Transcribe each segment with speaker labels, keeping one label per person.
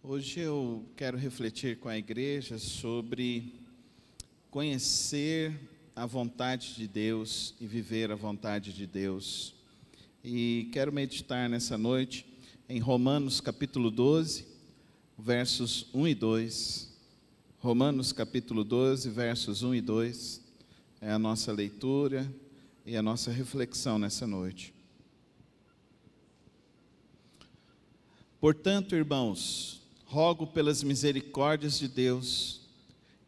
Speaker 1: Hoje eu quero refletir com a igreja sobre conhecer a vontade de Deus e viver a vontade de Deus. E quero meditar nessa noite em Romanos capítulo 12, versos 1 e 2. Romanos capítulo 12, versos 1 e 2 é a nossa leitura e a nossa reflexão nessa noite. Portanto, irmãos, rogo pelas misericórdias de Deus,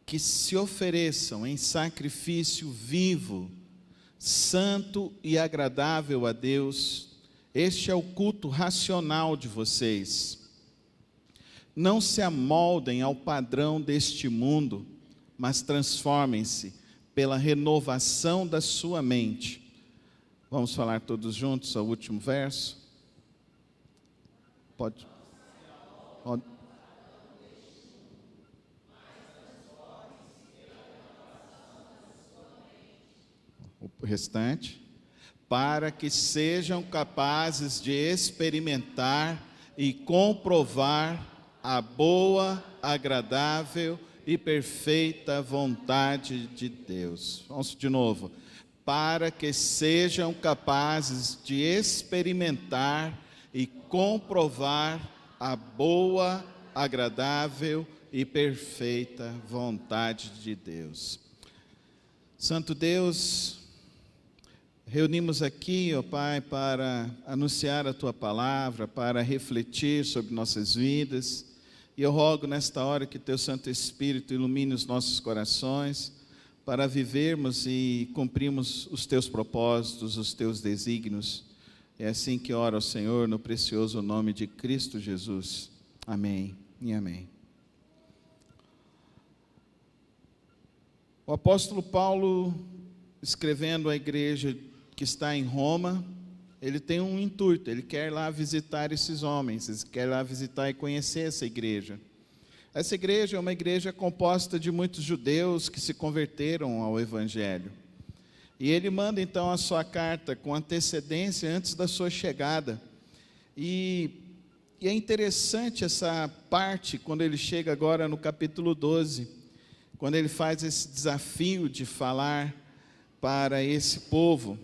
Speaker 1: que se ofereçam em sacrifício vivo, santo e agradável a Deus. Este é o culto racional de vocês. Não se amoldem ao padrão deste mundo, mas transformem-se pela renovação da sua mente. Vamos falar todos juntos ao último verso? Pode. O restante. Para que sejam capazes de experimentar e comprovar a boa, agradável e perfeita vontade de Deus. Vamos de novo. Para que sejam capazes de experimentar e comprovar a boa, agradável e perfeita vontade de Deus. Santo Deus, reunimos aqui, ó Pai, para anunciar a Tua palavra, para refletir sobre nossas vidas. E eu rogo nesta hora que Teu Santo Espírito ilumine os nossos corações, para vivermos e cumprirmos os Teus propósitos, os Teus desígnios. É assim que oro ao Senhor, no precioso nome de Cristo Jesus. Amém e amém. O apóstolo Paulo, escrevendo à igreja que está em Roma, ele tem um intuito, ele quer lá visitar esses homens, ele quer lá visitar e conhecer essa igreja. Essa igreja é uma igreja composta de muitos judeus que se converteram ao Evangelho. E ele manda então a sua carta com antecedência antes da sua chegada. E é interessante essa parte, quando ele chega agora no capítulo 12, quando ele faz esse desafio de falar para esse povo.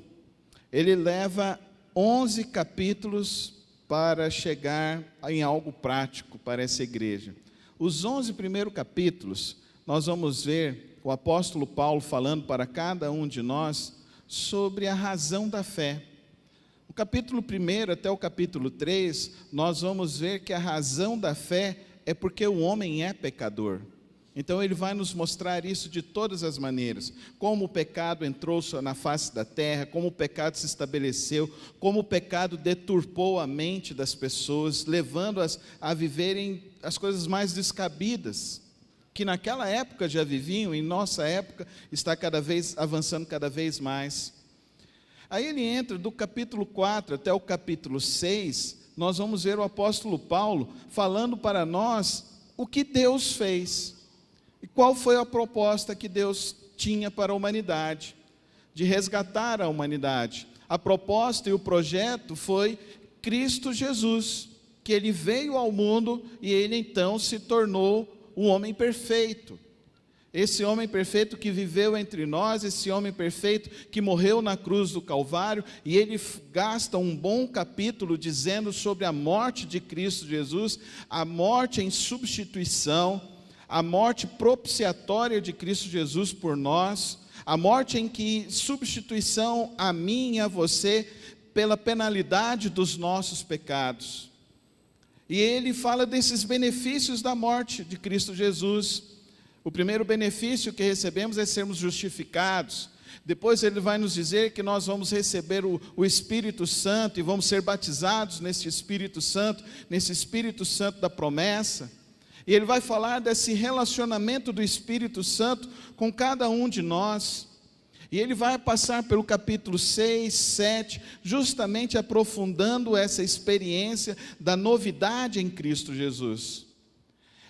Speaker 1: Ele leva 11 capítulos para chegar em algo prático para essa igreja. Os 11 primeiros capítulos, nós vamos ver o apóstolo Paulo falando para cada um de nós sobre a razão da fé. O capítulo 1 até o capítulo 3, nós vamos ver que a razão da fé é porque o homem é pecador. Então ele vai nos mostrar isso de todas as maneiras, como o pecado entrou na face da terra, como o pecado se estabeleceu, como o pecado deturpou a mente das pessoas, levando-as a viverem as coisas mais descabidas, que naquela época já viviam, em nossa época está avançando cada vez mais. Aí ele entra do capítulo 4 até o capítulo 6, nós vamos ver o apóstolo Paulo falando para nós o que Deus fez. E qual foi a proposta que Deus tinha para a humanidade? De resgatar a humanidade. A proposta e o projeto foi Cristo Jesus, que Ele veio ao mundo e Ele então se tornou um homem perfeito. Esse homem perfeito que viveu entre nós, esse homem perfeito que morreu na cruz do Calvário, e ele gasta um bom capítulo dizendo sobre a morte de Cristo Jesus, a morte em substituição, a morte propiciatória de Cristo Jesus por nós, a morte em que substituição a mim e a você pela penalidade dos nossos pecados. E ele fala desses benefícios da morte de Cristo Jesus. O primeiro benefício que recebemos é sermos justificados. Depois ele vai nos dizer que nós vamos receber o Espírito Santo e vamos ser batizados nesse Espírito Santo da promessa. E ele vai falar desse relacionamento do Espírito Santo com cada um de nós. E ele vai passar pelo capítulo 6, 7, justamente aprofundando essa experiência da novidade em Cristo Jesus.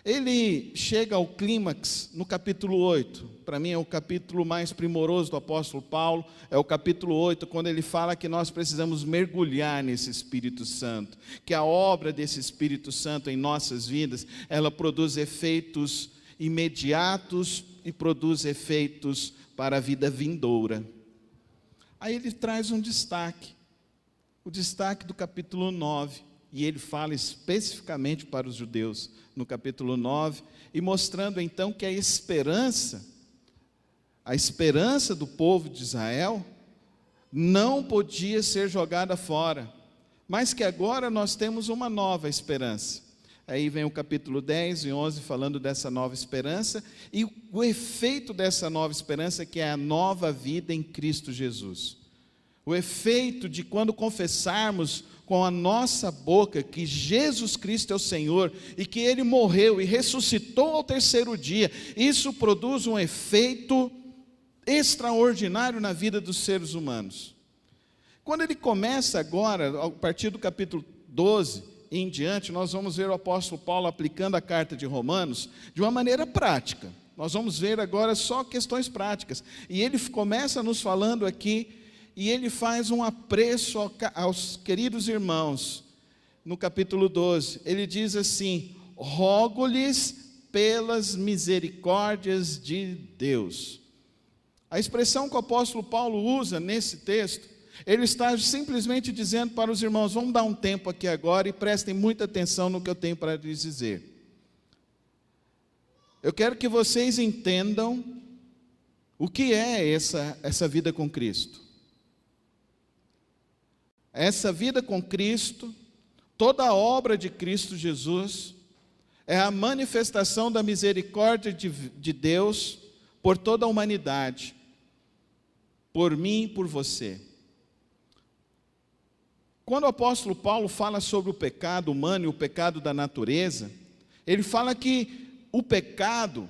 Speaker 1: Ele chega ao clímax no capítulo 8, para mim é o capítulo mais primoroso do apóstolo Paulo, é o capítulo 8, quando ele fala que nós precisamos mergulhar nesse Espírito Santo, que a obra desse Espírito Santo em nossas vidas, ela produz efeitos imediatos e produz efeitos para a vida vindoura. Aí ele traz um destaque, o destaque do capítulo 9, e ele fala especificamente para os judeus, no capítulo 9, e mostrando então que a esperança do povo de Israel, não podia ser jogada fora, mas que agora nós temos uma nova esperança. Aí vem o capítulo 10 e 11 falando dessa nova esperança, e o efeito dessa nova esperança, que é a nova vida em Cristo Jesus. O efeito de quando confessarmos com a nossa boca que Jesus Cristo é o Senhor e que Ele morreu e ressuscitou ao terceiro dia, isso produz um efeito extraordinário na vida dos seres humanos. Quando ele começa agora, a partir do capítulo 12 e em diante, nós vamos ver o apóstolo Paulo aplicando a carta de Romanos de uma maneira prática. Nós vamos ver agora só questões práticas. E ele começa nos falando aqui, e ele faz um apreço aos queridos irmãos, no capítulo 12, ele diz assim: rogo-lhes pelas misericórdias de Deus. A expressão que o apóstolo Paulo usa nesse texto, ele está simplesmente dizendo para os irmãos: vamos dar um tempo aqui agora e prestem muita atenção no que eu tenho para lhes dizer. Eu quero que vocês entendam o que é essa vida com Cristo. Essa vida com Cristo, toda a obra de Cristo Jesus, é a manifestação da misericórdia de Deus por toda a humanidade, por mim e por você. Quando o apóstolo Paulo fala sobre o pecado humano e o pecado da natureza, ele fala que o pecado,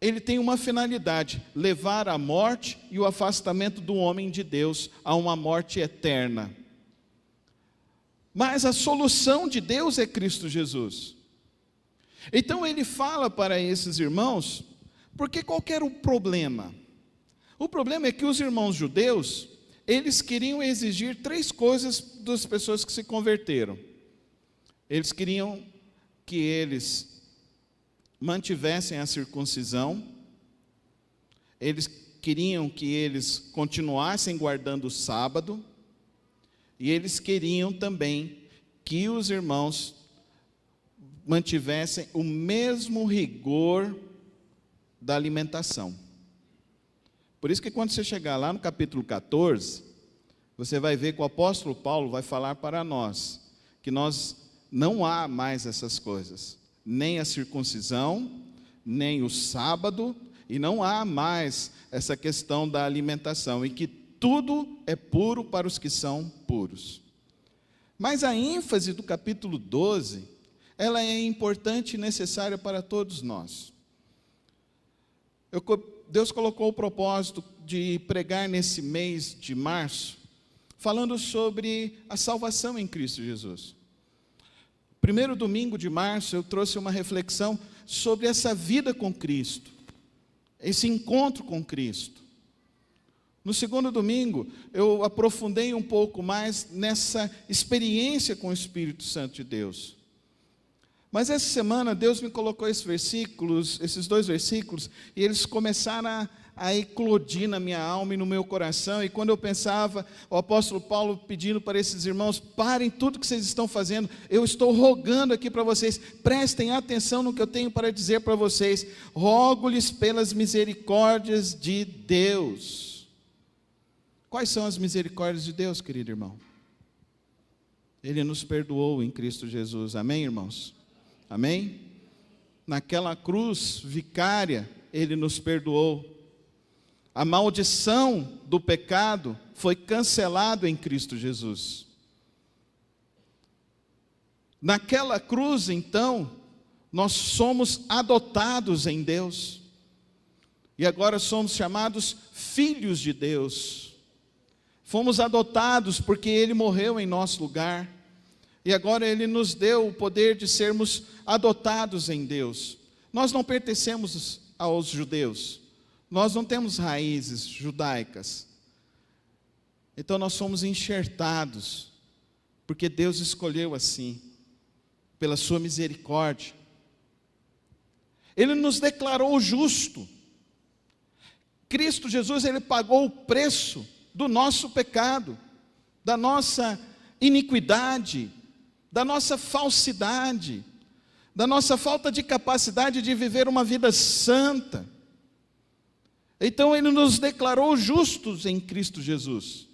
Speaker 1: ele tem uma finalidade: levar à morte e o afastamento do homem de Deus a uma morte eterna. Mas a solução de Deus é Cristo Jesus. Então ele fala para esses irmãos, porque qual que era o problema? O problema é que os irmãos judeus, eles queriam exigir 3 coisas das pessoas que se converteram. Eles queriam que eles mantivessem a circuncisão, eles queriam que eles continuassem guardando o sábado, e eles queriam também que os irmãos mantivessem o mesmo rigor da alimentação. Por isso que quando você chegar lá no capítulo 14, você vai ver que o apóstolo Paulo vai falar para nós, que nós não há mais essas coisas, nem a circuncisão, nem o sábado, e não há mais essa questão da alimentação, e que tudo é puro para os que são puros. Mas a ênfase do capítulo 12, ela é importante e necessária para todos nós. Deus colocou o propósito de pregar nesse mês de março, falando sobre a salvação em Cristo Jesus. Primeiro domingo de março, eu trouxe uma reflexão sobre essa vida com Cristo, esse encontro com Cristo. No segundo domingo, eu aprofundei um pouco mais nessa experiência com o Espírito Santo de Deus. Mas essa semana, Deus me colocou esses 2 versículos, e eles começaram a eclodir na minha alma e no meu coração, e quando eu pensava, o apóstolo Paulo pedindo para esses irmãos: parem tudo que vocês estão fazendo, eu estou rogando aqui para vocês, prestem atenção no que eu tenho para dizer para vocês, rogo-lhes pelas misericórdias de Deus. Quais são as misericórdias de Deus, querido irmão? Ele nos perdoou em Cristo Jesus, amém, irmãos? Amém? Naquela cruz vicária, Ele nos perdoou. A maldição do pecado foi cancelada em Cristo Jesus. Naquela cruz, então, nós somos adotados em Deus, e agora somos chamados filhos de Deus. Fomos adotados porque Ele morreu em nosso lugar, e agora Ele nos deu o poder de sermos adotados em Deus. Nós não pertencemos aos judeus, nós não temos raízes judaicas. Então nós somos enxertados, porque Deus escolheu assim, pela sua misericórdia. Ele nos declarou justo. Cristo Jesus, Ele pagou o preço do nosso pecado, da nossa iniquidade, da nossa falsidade, da nossa falta de capacidade de viver uma vida santa. Então Ele nos declarou justos em Cristo Jesus.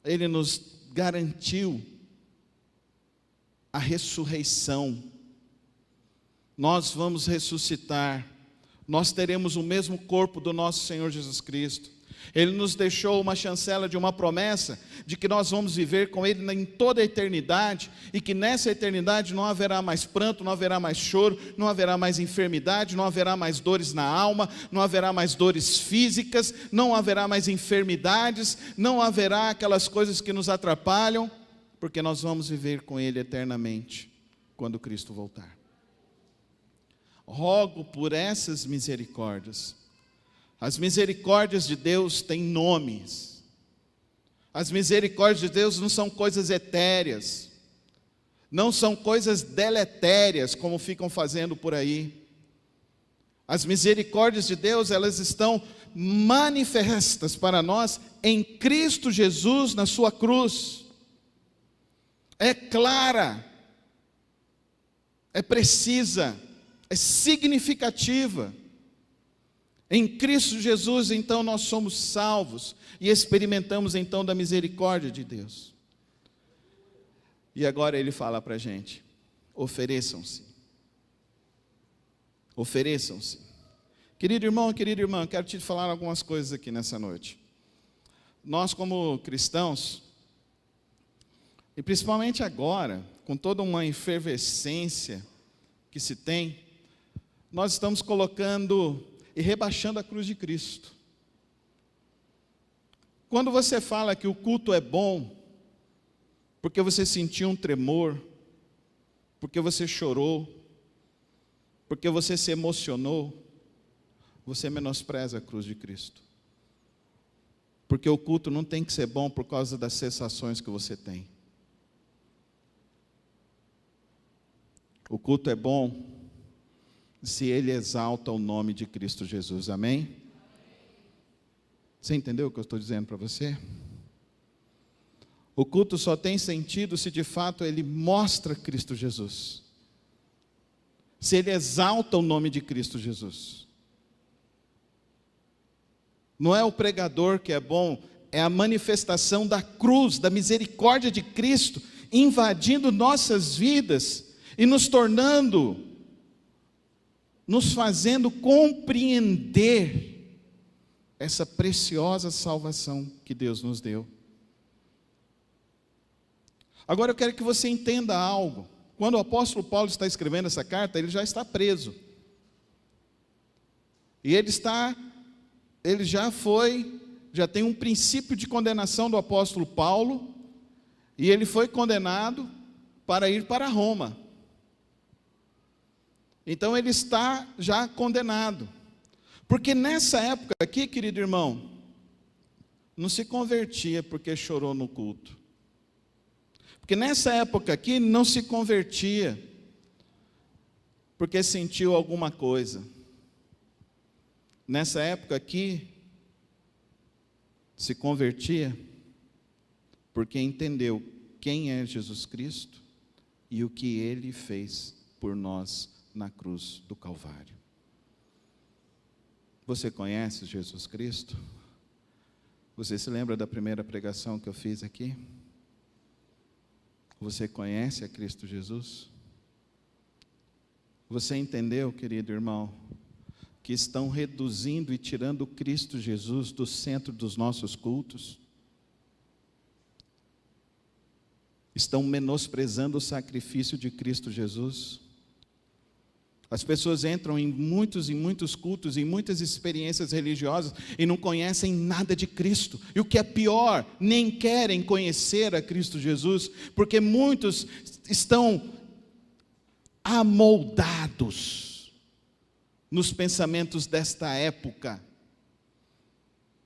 Speaker 1: Ele nos garantiu a ressurreição. Nós vamos ressuscitar, nós teremos o mesmo corpo do nosso Senhor Jesus Cristo. Ele nos deixou uma chancela de uma promessa, de que nós vamos viver com Ele em toda a eternidade, e que nessa eternidade não haverá mais pranto, não haverá mais choro, não haverá mais enfermidade, não haverá mais dores na alma, não haverá mais dores físicas, não haverá mais enfermidades, não haverá aquelas coisas que nos atrapalham, porque nós vamos viver com Ele eternamente, quando Cristo voltar. Rogo por essas misericórdias. As misericórdias de Deus têm nomes. As misericórdias de Deus não são coisas etéreas, não são coisas deletérias, como ficam fazendo por aí. As misericórdias de Deus, elas estão manifestas para nós em Cristo Jesus na sua cruz. É clara, é precisa, é significativa. Em Cristo Jesus, então, nós somos salvos e experimentamos, então, da misericórdia de Deus. E agora Ele fala para a gente: ofereçam-se. Ofereçam-se. Querido irmão, querida irmã, quero te falar algumas coisas aqui nessa noite. Nós, como cristãos, e principalmente agora, com toda uma efervescência que se tem, nós estamos colocando e rebaixando a cruz de Cristo. Quando você fala que o culto é bom, porque você sentiu um tremor, porque você chorou, porque você se emocionou, você menospreza a cruz de Cristo. Porque o culto não tem que ser bom por causa das sensações que você tem. O culto é bom se ele exalta o nome de Cristo Jesus, amém? Você entendeu o que eu estou dizendo para você? O culto só tem sentido se de fato ele mostra Cristo Jesus, se ele exalta o nome de Cristo Jesus. Não é o pregador que é bom, é a manifestação da cruz, da misericórdia de Cristo, invadindo nossas vidas e nos fazendo compreender essa preciosa salvação que Deus nos deu. Agora eu quero que você entenda algo. Quando o apóstolo Paulo está escrevendo essa carta, ele já está preso. E ele já tem um princípio de condenação do apóstolo Paulo, e ele foi condenado para ir para Roma. Então ele está já condenado. Porque nessa época aqui, querido irmão, não se convertia porque chorou no culto. Porque nessa época aqui não se convertia porque sentiu alguma coisa. Nessa época aqui se convertia porque entendeu quem é Jesus Cristo e o que Ele fez por nós na cruz do Calvário. Você conhece Jesus Cristo? Você se lembra da primeira pregação que eu fiz aqui? Você conhece a Cristo Jesus? Você entendeu, querido irmão, que estão reduzindo e tirando Cristo Jesus do centro dos nossos cultos? Estão menosprezando o sacrifício de Cristo Jesus? As pessoas entram em muitos cultos, em muitas experiências religiosas e não conhecem nada de Cristo. E o que é pior, nem querem conhecer a Cristo Jesus, porque muitos estão amoldados nos pensamentos desta época.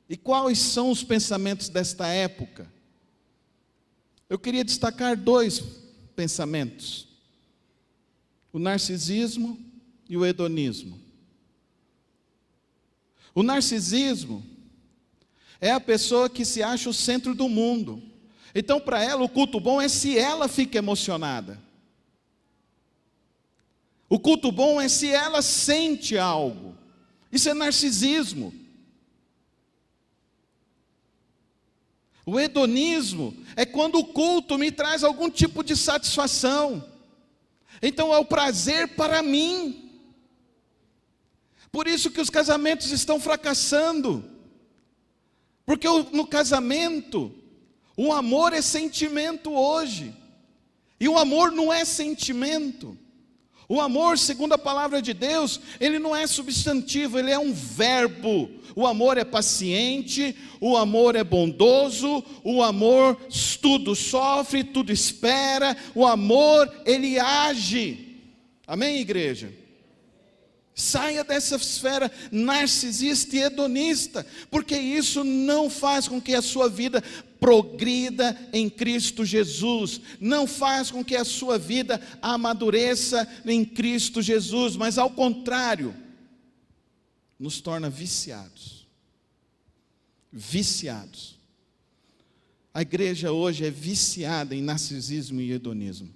Speaker 1: E quais são os pensamentos desta época? Eu queria destacar 2 pensamentos: o narcisismo e o hedonismo. O narcisismo é a pessoa que se acha o centro do mundo. Então, para ela, o culto bom é se ela fica emocionada. O culto bom é se ela sente algo. Isso é narcisismo. O hedonismo é quando o culto me traz algum tipo de satisfação. Então é o prazer para mim. Por isso que os casamentos estão fracassando. Porque no casamento, o amor é sentimento hoje. E o amor não é sentimento. O amor, segundo a palavra de Deus, ele não é substantivo, ele é um verbo. O amor é paciente, o amor é bondoso, o amor tudo sofre, tudo espera. O amor, ele age. Amém, igreja? Saia dessa esfera narcisista e hedonista, porque isso não faz com que a sua vida progrida em Cristo Jesus, não faz com que a sua vida amadureça em Cristo Jesus, mas ao contrário, nos torna viciados. Viciados. A igreja hoje é viciada em narcisismo e hedonismo,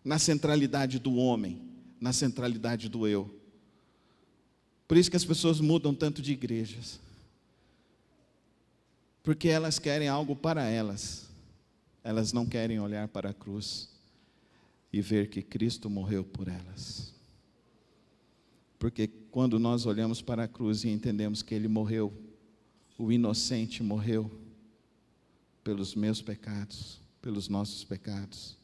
Speaker 1: na centralidade do homem, na centralidade do eu. Por isso que as pessoas mudam tanto de igrejas. Porque elas querem algo para elas. Elas não querem olhar para a cruz e ver que Cristo morreu por elas. Porque quando nós olhamos para a cruz e entendemos que Ele morreu, o inocente morreu pelos meus pecados, pelos nossos pecados,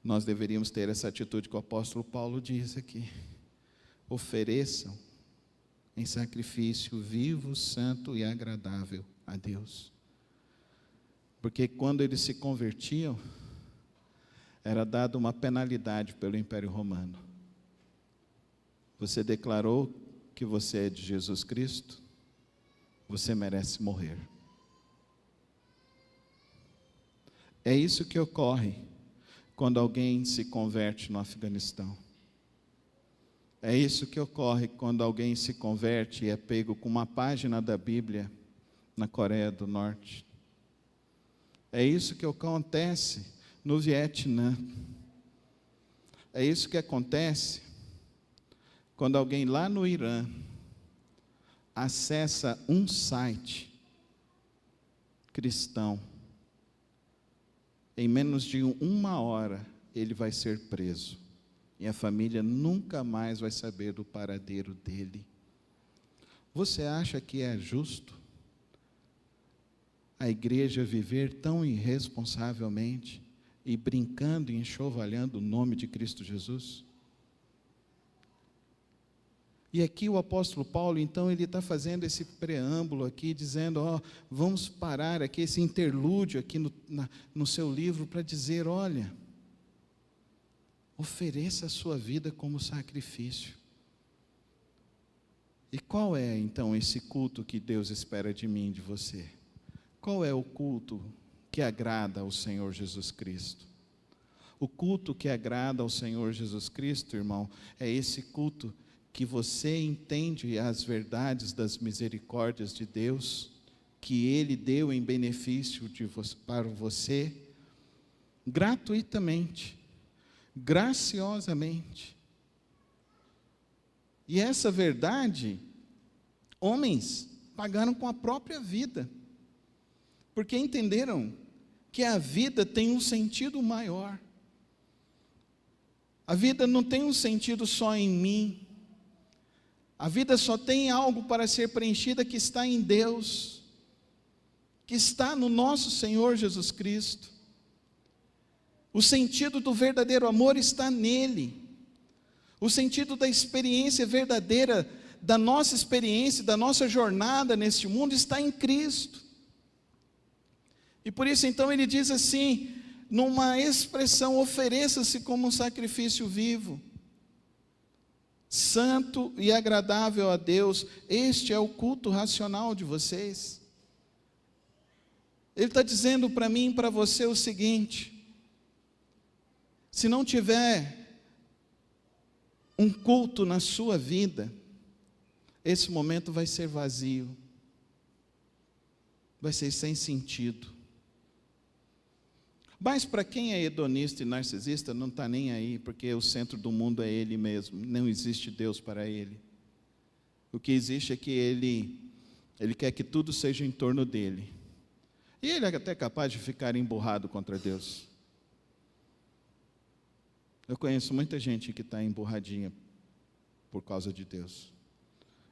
Speaker 1: nós deveríamos ter essa atitude que o apóstolo Paulo diz aqui: ofereçam em sacrifício vivo, santo e agradável a Deus. Porque quando eles se convertiam, era dada uma penalidade pelo Império Romano. Você declarou que você é de Jesus Cristo, você merece morrer. É isso que ocorre quando alguém se converte no Afeganistão. É isso que ocorre quando alguém se converte e é pego com uma página da Bíblia na Coreia do Norte. É isso que acontece no Vietnã. É isso que acontece quando alguém lá no Irã acessa um site cristão. Em menos de 1 hora ele vai ser preso. E a família nunca mais vai saber do paradeiro dele. Você acha que é justo a igreja viver tão irresponsavelmente e brincando e enxovalhando o nome de Cristo Jesus? E aqui o apóstolo Paulo, então, ele está fazendo esse preâmbulo aqui, dizendo, vamos parar aqui, esse interlúdio aqui no seu livro, para dizer, olha, ofereça a sua vida como sacrifício. E qual é, então, esse culto que Deus espera de mim e de você? Qual é o culto que agrada ao Senhor Jesus Cristo? O culto que agrada ao Senhor Jesus Cristo, irmão, é esse culto que você entende as verdades das misericórdias de Deus, que Ele deu em benefício para você, gratuitamente, graciosamente. E essa verdade, homens pagaram com a própria vida, porque entenderam que a vida tem um sentido maior. A vida não tem um sentido só em mim. A vida só tem algo para ser preenchida que está em Deus, que está no nosso Senhor Jesus Cristo. O sentido do verdadeiro amor está nele. O sentido da experiência verdadeira, da nossa experiência, da nossa jornada neste mundo está em Cristo. E por isso então ele diz assim, numa expressão: ofereça-se como um sacrifício vivo, santo e agradável a Deus. Este é o culto racional de vocês. Ele está dizendo para mim e para você o seguinte: se não tiver um culto na sua vida, esse momento vai ser vazio, vai ser sem sentido. Mas para quem é hedonista e narcisista, não está nem aí, porque o centro do mundo é ele mesmo, não existe Deus para ele. O que existe é que ele quer que tudo seja em torno dele. E ele é até capaz de ficar emburrado contra Deus. Eu conheço muita gente que está emburradinha por causa de Deus.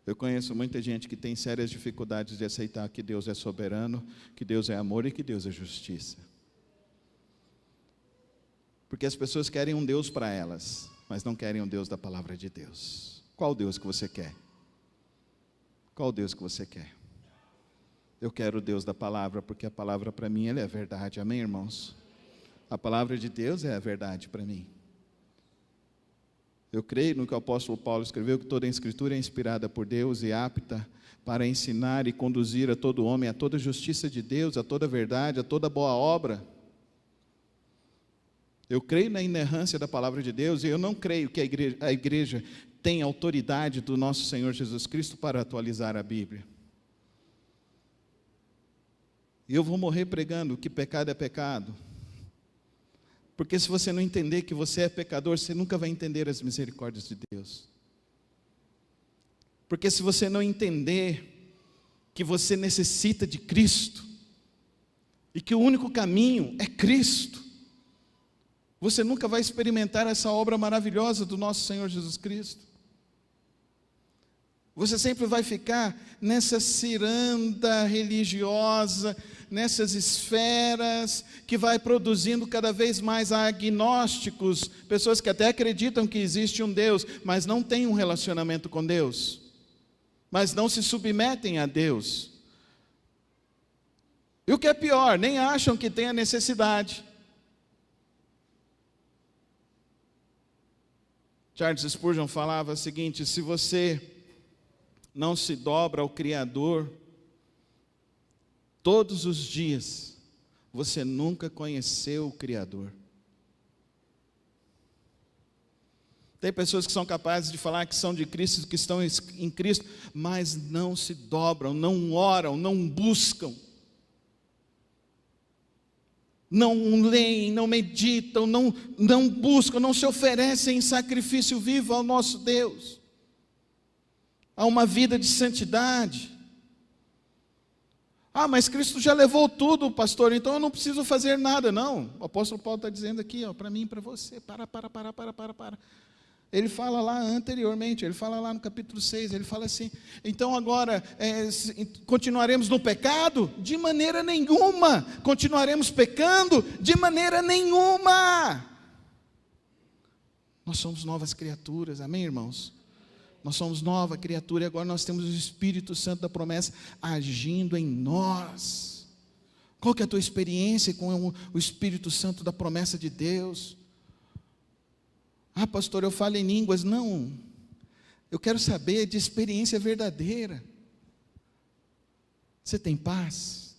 Speaker 1: Eu conheço muita gente que tem sérias dificuldades de aceitar que Deus é soberano, que Deus é amor e que Deus é justiça. Porque as pessoas querem um Deus para elas, mas não querem um Deus da palavra de Deus. Qual Deus que você quer? Qual Deus que você quer? Eu quero o Deus da palavra, porque a palavra para mim ela é a verdade. Amém, irmãos? A palavra de Deus é a verdade para mim. Eu creio no que o apóstolo Paulo escreveu, que toda a escritura é inspirada por Deus e apta para ensinar e conduzir a todo homem, a toda justiça de Deus, a toda verdade, a toda boa obra. Eu creio na inerrância da palavra de Deus, e eu não creio que a igreja tem autoridade do nosso Senhor Jesus Cristo para atualizar a Bíblia. E eu vou morrer pregando que pecado é pecado. Porque se você não entender que você é pecador, você nunca vai entender as misericórdias de Deus. Porque se você não entender que você necessita de Cristo, e que o único caminho é Cristo, você nunca vai experimentar essa obra maravilhosa do nosso Senhor Jesus Cristo. Você sempre vai ficar nessa ciranda religiosa, nessas esferas, que vai produzindo cada vez mais agnósticos, pessoas que até acreditam que existe um Deus, mas não têm um relacionamento com Deus, mas não se submetem a Deus. E o que é pior, nem acham que tem a necessidade. Charles Spurgeon falava o seguinte: se você não se dobra ao Criador todos os dias, você nunca conheceu o Criador. Tem pessoas que são capazes de falar que são de Cristo, que estão em Cristo, mas não se dobram, não oram, não buscam, não leem, não meditam, não buscam, não se oferecem em sacrifício vivo ao nosso Deus, a uma vida de santidade. Ah, mas Cristo já levou tudo, pastor, então eu não preciso fazer nada. Não, o apóstolo Paulo está dizendo aqui, para mim e para você, para. Ele fala lá anteriormente, ele fala lá no capítulo 6, ele fala assim: então agora continuaremos no pecado? De maneira nenhuma. Continuaremos pecando? De maneira nenhuma. Nós somos novas criaturas, amém, irmãos? Nós somos nova criatura e agora nós temos o Espírito Santo da promessa agindo em nós. Qual que é a tua experiência com o Espírito Santo da promessa de Deus? Ah, pastor, eu falo em línguas. Não, eu quero saber de experiência verdadeira. Você tem paz?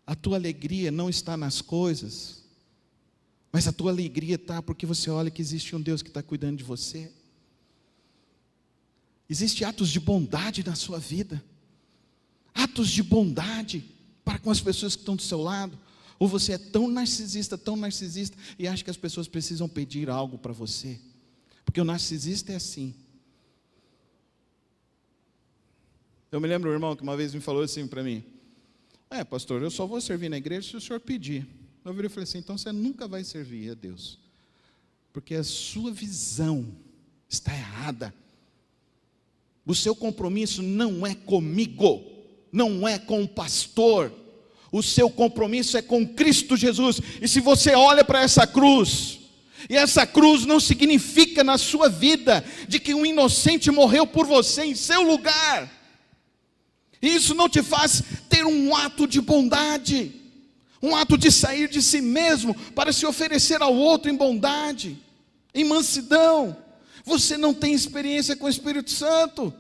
Speaker 1: A tua alegria não está nas coisas, mas a tua alegria está porque você olha que existe um Deus que está cuidando de você. Existem atos de bondade na sua vida, atos de bondade para com as pessoas que estão do seu lado. Ou você é tão narcisista, e acha que as pessoas precisam pedir algo para você, porque o narcisista é assim. Eu me lembro, um irmão que uma vez me falou assim para mim: pastor, eu só vou servir na igreja se o senhor pedir. Eu virei e falei assim: então você nunca vai servir a Deus, porque a sua visão está errada. O seu compromisso não é comigo, não é com o pastor. O seu compromisso é com Cristo Jesus. E se você olha para essa cruz, e essa cruz não significa na sua vida de que um inocente morreu por você em seu lugar, isso não te faz ter um ato de bondade, um ato de sair de si mesmo para se oferecer ao outro em bondade, em mansidão. Você não tem experiência com o Espírito Santo.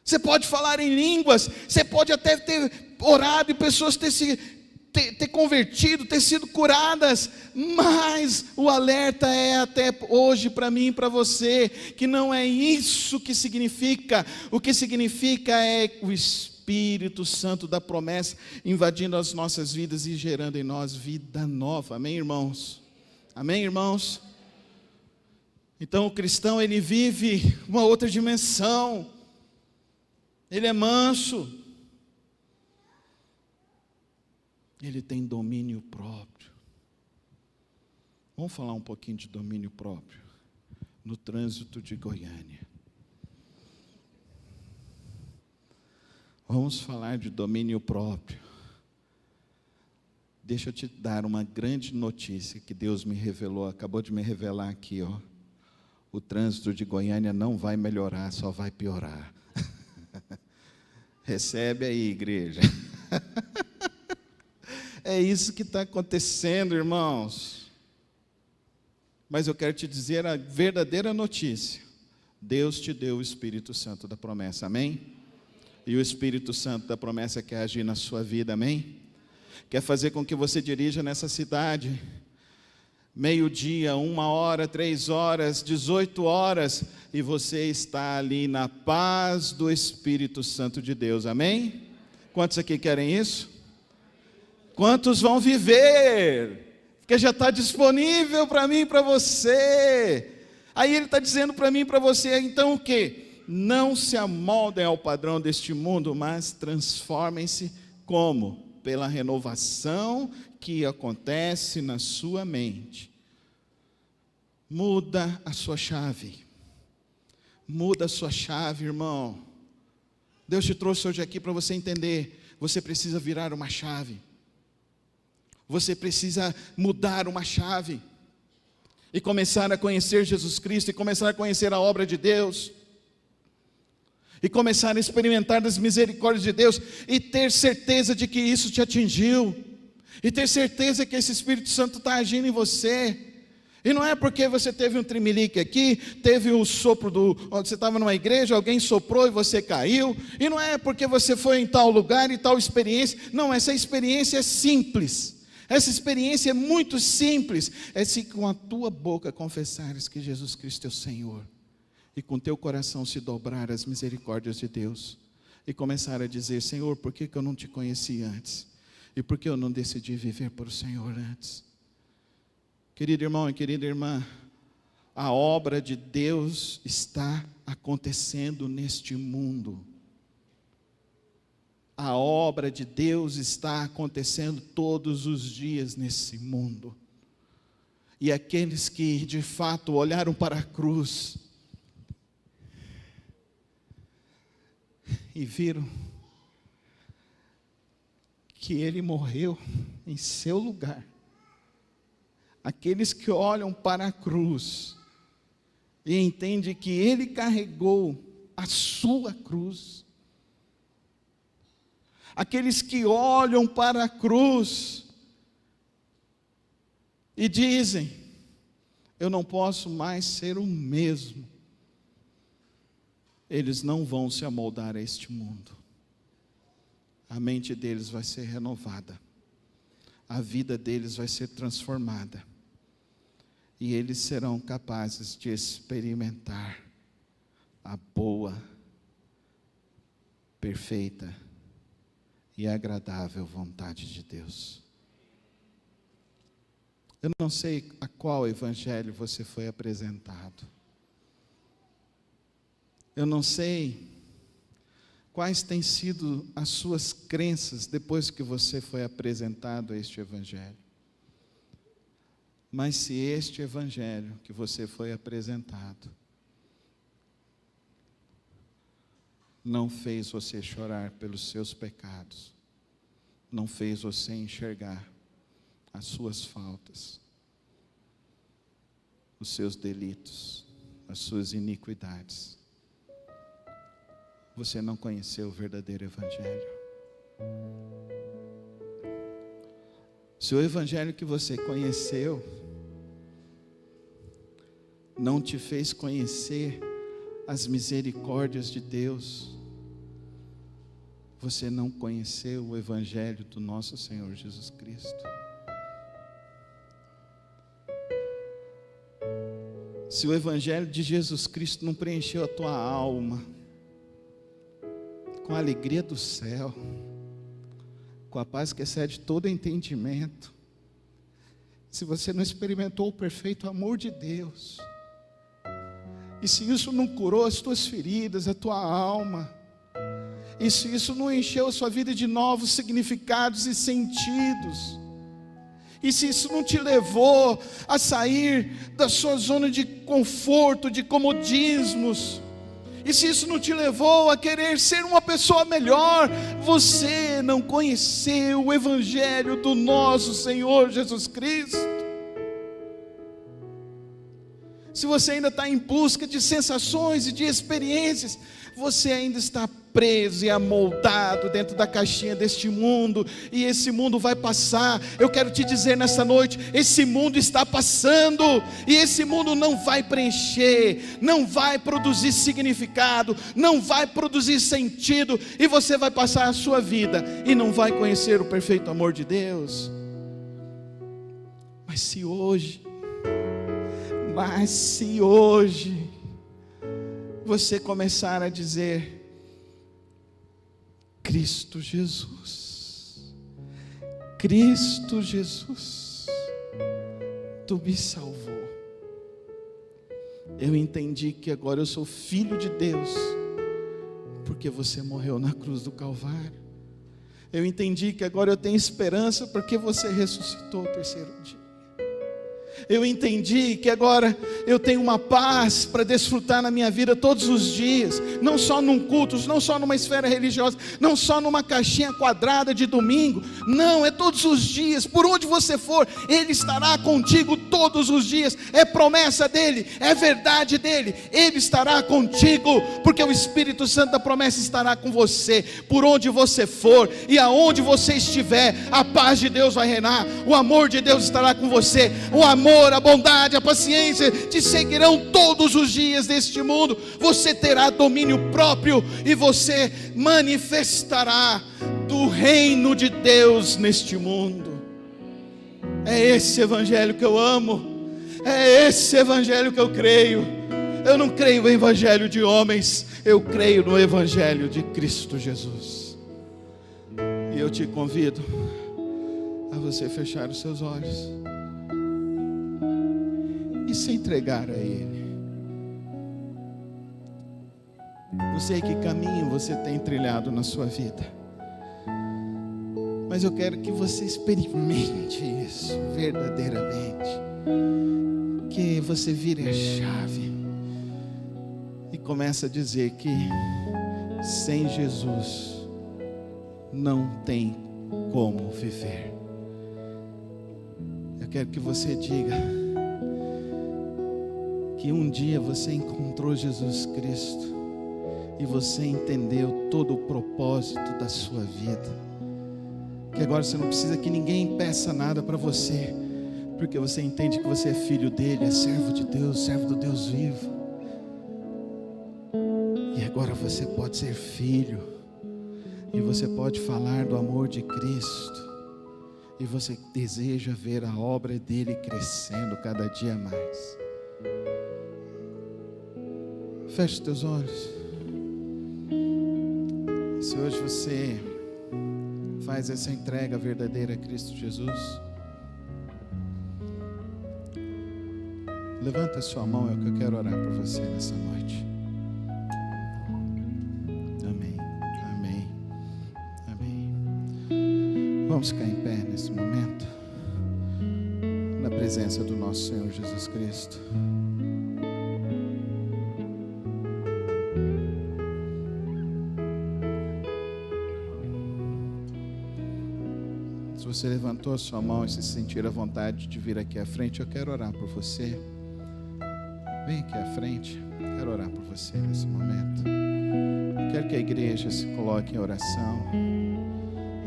Speaker 1: Você pode falar em línguas, você pode até ter orado e pessoas ter convertido, ter sido curadas, mas o alerta é até hoje para mim e para você, que não é isso que significa. O que significa é o Espírito Santo da promessa invadindo as nossas vidas e gerando em nós vida nova. Amém, irmãos? Amém, irmãos? Então o cristão, ele vive uma outra dimensão. Ele é manso. Ele tem domínio próprio. Vamos falar um pouquinho de domínio próprio no trânsito de Goiânia. Vamos falar de domínio próprio. Deixa eu te dar uma grande notícia que Deus me revelou, acabou de me revelar aqui, ó. O trânsito de Goiânia não vai melhorar, só vai piorar. Recebe aí, igreja. É isso que está acontecendo, irmãos. Mas eu quero te dizer a verdadeira notícia. Deus te deu o Espírito Santo da promessa, amém? E o Espírito Santo da promessa quer agir na sua vida, amém? Quer fazer com que você dirija nessa cidade, meio-dia, 1h, 3h, 18h, e você está ali na paz do Espírito Santo de Deus, amém? Quantos aqui querem isso? Quantos vão viver? Porque já está disponível para mim e para você. Aí ele está dizendo para mim e para você, então o quê? Não se amoldem ao padrão deste mundo, mas transformem-se como? Pela renovação que acontece na sua mente. Muda a sua chave. Muda a sua chave, irmão. Deus te trouxe hoje aqui para você entender. Você precisa virar uma chave. Você precisa mudar uma chave. E começar a conhecer Jesus Cristo. E começar a conhecer a obra de Deus. E começar a experimentar das misericórdias de Deus. E ter certeza de que isso te atingiu. E ter certeza que esse Espírito Santo está agindo em você. E não é porque você teve um trimelique aqui, teve um sopro você estava numa igreja, alguém soprou e você caiu. E não é porque você foi em tal lugar e tal experiência. Não, essa experiência é simples. Essa experiência é muito simples. É se com a tua boca confessares que Jesus Cristo é o Senhor. E com teu coração se dobrar às misericórdias de Deus. E começar a dizer, Senhor, por que eu não te conheci antes? E por que eu não decidi viver por o Senhor antes? Querido irmão e querida irmã, a obra de Deus está acontecendo neste mundo. A obra de Deus está acontecendo todos os dias nesse mundo. E aqueles que de fato olharam para a cruz e viram que Ele morreu em seu lugar. Aqueles que olham para a cruz e entendem que Ele carregou a sua cruz. Aqueles que olham para a cruz e dizem, eu não posso mais ser o mesmo. Eles não vão se amoldar a este mundo. A mente deles vai ser renovada. A vida deles vai ser transformada. E eles serão capazes de experimentar a boa, perfeita e agradável vontade de Deus. Eu não sei a qual evangelho você foi apresentado. Eu não sei quais têm sido as suas crenças depois que você foi apresentado a este evangelho. Mas se este evangelho que você foi apresentado não fez você chorar pelos seus pecados, não fez você enxergar as suas faltas, os seus delitos, as suas iniquidades, você não conheceu o verdadeiro evangelho. Se o evangelho que você conheceu não te fez conhecer as misericórdias de Deus, você não conheceu o evangelho do nosso Senhor Jesus Cristo. Se o evangelho de Jesus Cristo não preencheu a tua alma com a alegria do céu, com a paz que excede todo entendimento, se você não experimentou o perfeito amor de Deus, e se isso não curou as tuas feridas, a tua alma, e se isso não encheu a sua vida de novos significados e sentidos, e se isso não te levou a sair da sua zona de conforto, de comodismos, e se isso não te levou a querer ser uma pessoa melhor, você não conheceu o evangelho do nosso Senhor Jesus Cristo. Se você ainda está em busca de sensações e de experiências, você ainda está preso e amoldado dentro da caixinha deste mundo, e esse mundo vai passar. Eu quero te dizer nessa noite, esse mundo está passando, e esse mundo não vai preencher, não vai produzir significado, não vai produzir sentido, e você vai passar a sua vida e não vai conhecer o perfeito amor de Deus. Mas se hoje você começar a dizer: Cristo Jesus, Cristo Jesus, Tu me salvou, eu entendi que agora eu sou filho de Deus, porque você morreu na cruz do Calvário. Eu entendi que agora eu tenho esperança, porque você ressuscitou ao terceiro dia. Eu entendi que agora eu tenho uma paz para desfrutar na minha vida todos os dias, não só num culto, não só numa esfera religiosa, não só numa caixinha quadrada de domingo, não, é todos os dias, por onde você for, Ele estará contigo todos os dias, é promessa dEle, é verdade dEle, Ele estará contigo, porque o Espírito Santo da promessa estará com você, por onde você for, e aonde você estiver, a paz de Deus vai reinar, o amor de Deus estará com você, o amor, a bondade, a paciência te seguirão todos os dias deste mundo. Você terá domínio próprio e você manifestará do reino de Deus neste mundo. É esse evangelho que eu amo, é esse evangelho que eu creio. Eu não creio no evangelho de homens, eu creio no evangelho de Cristo Jesus. E eu te convido a você fechar os seus olhos e se entregar a Ele. Não sei que caminho você tem trilhado na sua vida, mas eu quero que você experimente isso verdadeiramente, que você vire a chave e comece a dizer que sem Jesus não tem como viver. Eu quero que você diga que um dia você encontrou Jesus Cristo e você entendeu todo o propósito da sua vida, que agora você não precisa que ninguém peça nada para você, porque você entende que você é filho dele, é servo de Deus, servo do Deus vivo, e agora você pode ser filho, e você pode falar do amor de Cristo, e você deseja ver a obra dele crescendo cada dia mais. Feche os teus olhos. Se hoje você faz essa entrega verdadeira a Cristo Jesus, levanta a sua mão, é o que eu quero orar por você nessa noite. Amém, amém, amém. Vamos ficar em pé nesse momento, na presença do nosso Senhor Jesus Cristo. Se você levantou a sua mão e se sentir à vontade de vir aqui à frente, eu quero orar por você. Vem aqui à frente, quero orar por você nesse momento. Quero que a igreja se coloque em oração.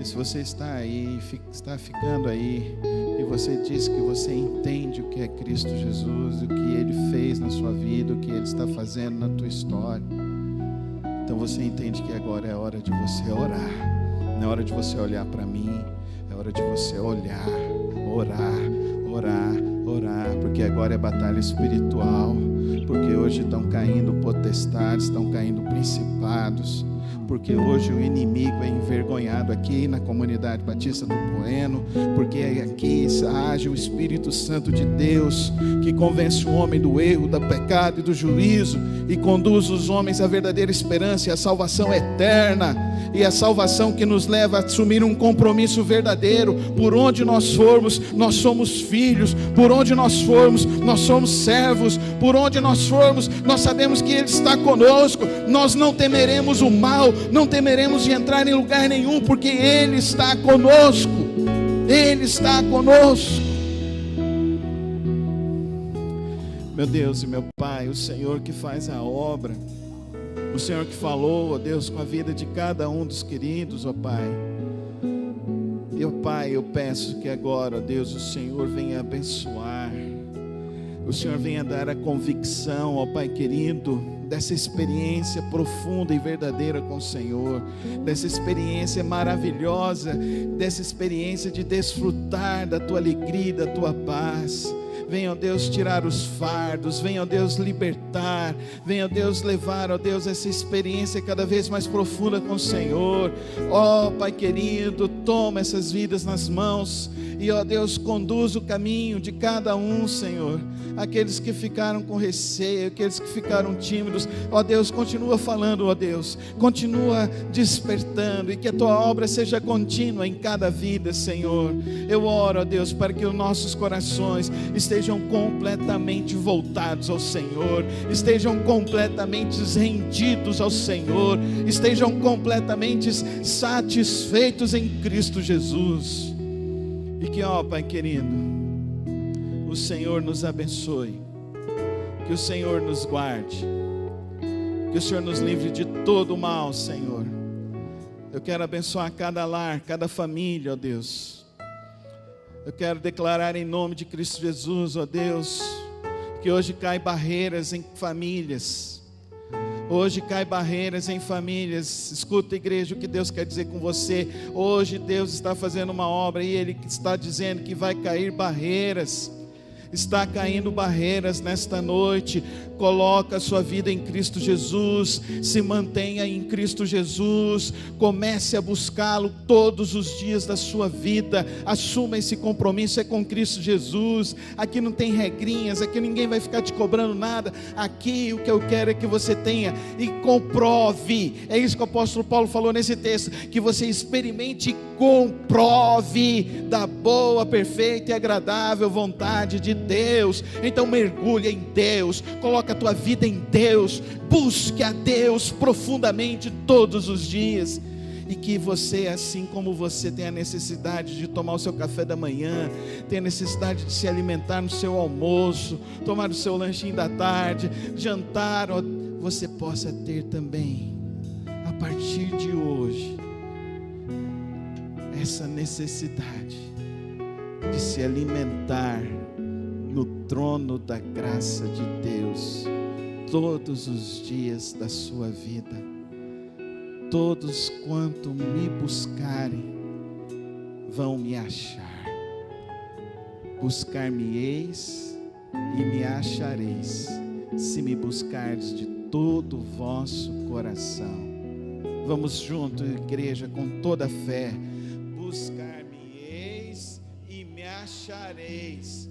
Speaker 1: E se você está aí, está ficando aí, e você diz que você entende o que é Cristo Jesus, o que Ele fez na sua vida, o que Ele está fazendo na tua história, então você entende que agora é hora de você orar. Não é hora de você olhar para mim, é hora de você olhar, orar, porque agora é batalha espiritual, porque hoje estão caindo potestades, estão caindo principados, porque hoje o inimigo é envergonhado aqui na comunidade batista do Bueno, porque aqui age o Espírito Santo de Deus, que convence o homem do erro, do pecado e do juízo, e conduz os homens à verdadeira esperança e à salvação eterna, e a salvação que nos leva a assumir um compromisso verdadeiro. Por onde nós formos, nós somos filhos. Por onde nós formos, nós somos servos. Por onde nós formos, nós sabemos que Ele está conosco. Nós não temeremos o mal, não temeremos de entrar em lugar nenhum, porque Ele está conosco. Ele está conosco. Meu Deus e meu Pai, o Senhor que faz a obra, o Senhor que falou, ó Deus, com a vida de cada um dos queridos, ó Pai. E ó Pai, eu peço que agora, ó Deus, o Senhor venha abençoar, o Senhor venha dar a convicção, ó Pai querido, dessa experiência profunda e verdadeira com o Senhor, dessa experiência maravilhosa, dessa experiência de desfrutar da Tua alegria, da Tua paz. Venha, ó Deus, tirar os fardos, venha, ó Deus, libertar, venha, ó Deus, levar, ó Deus, essa experiência cada vez mais profunda com o Senhor. Ó Pai querido, toma essas vidas nas mãos e, ó Deus, conduz o caminho de cada um, Senhor. Aqueles que ficaram com receio, aqueles que ficaram tímidos, ó Deus, continua falando, ó Deus, continua despertando, e que a Tua obra seja contínua em cada vida, Senhor. Eu oro, ó Deus, para que os nossos corações estejam completamente voltados ao Senhor, estejam completamente rendidos ao Senhor, estejam completamente satisfeitos em Cristo Jesus. E que, ó Pai querido, o Senhor nos abençoe, que o Senhor nos guarde, que o Senhor nos livre de todo o mal, Senhor. Eu quero abençoar cada lar, cada família, ó Deus. Eu quero declarar em nome de Cristo Jesus, ó Deus, que hoje cai barreiras em famílias. Hoje cai barreiras em famílias. Escuta, igreja, o que Deus quer dizer com você. Hoje Deus está fazendo uma obra e Ele está dizendo que vai cair barreiras. Está caindo barreiras nesta noite. Coloca a sua vida em Cristo Jesus, se mantenha em Cristo Jesus, comece a buscá-lo todos os dias da sua vida, assuma esse compromisso, é com Cristo Jesus. Aqui não tem regrinhas, aqui ninguém vai ficar te cobrando nada. Aqui o que eu quero é que você tenha e comprove, é isso que o apóstolo Paulo falou nesse texto, que você experimente e comprove da boa, perfeita e agradável vontade de Deus. Então mergulhe em Deus, coloca a tua vida em Deus, busque a Deus profundamente todos os dias, e que você, assim como você tem a necessidade de tomar o seu café da manhã, tem a necessidade de se alimentar no seu almoço, tomar o seu lanchinho da tarde, jantar, você possa ter também, a partir de hoje, essa necessidade de se alimentar no trono da graça de Deus todos os dias da sua vida. Todos quanto me buscarem vão me achar. Buscar-me-eis e me achareis, se me buscardes de todo o vosso coração. Vamos junto, igreja, com toda a fé. Buscar-me-eis e me achareis,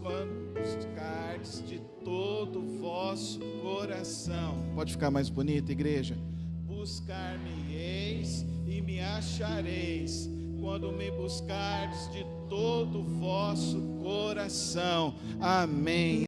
Speaker 1: quando buscardes de todo o vosso coração. Pode ficar mais bonito, igreja? Buscar-me-eis e me achareis, quando me buscardes de todo o vosso coração. Amém.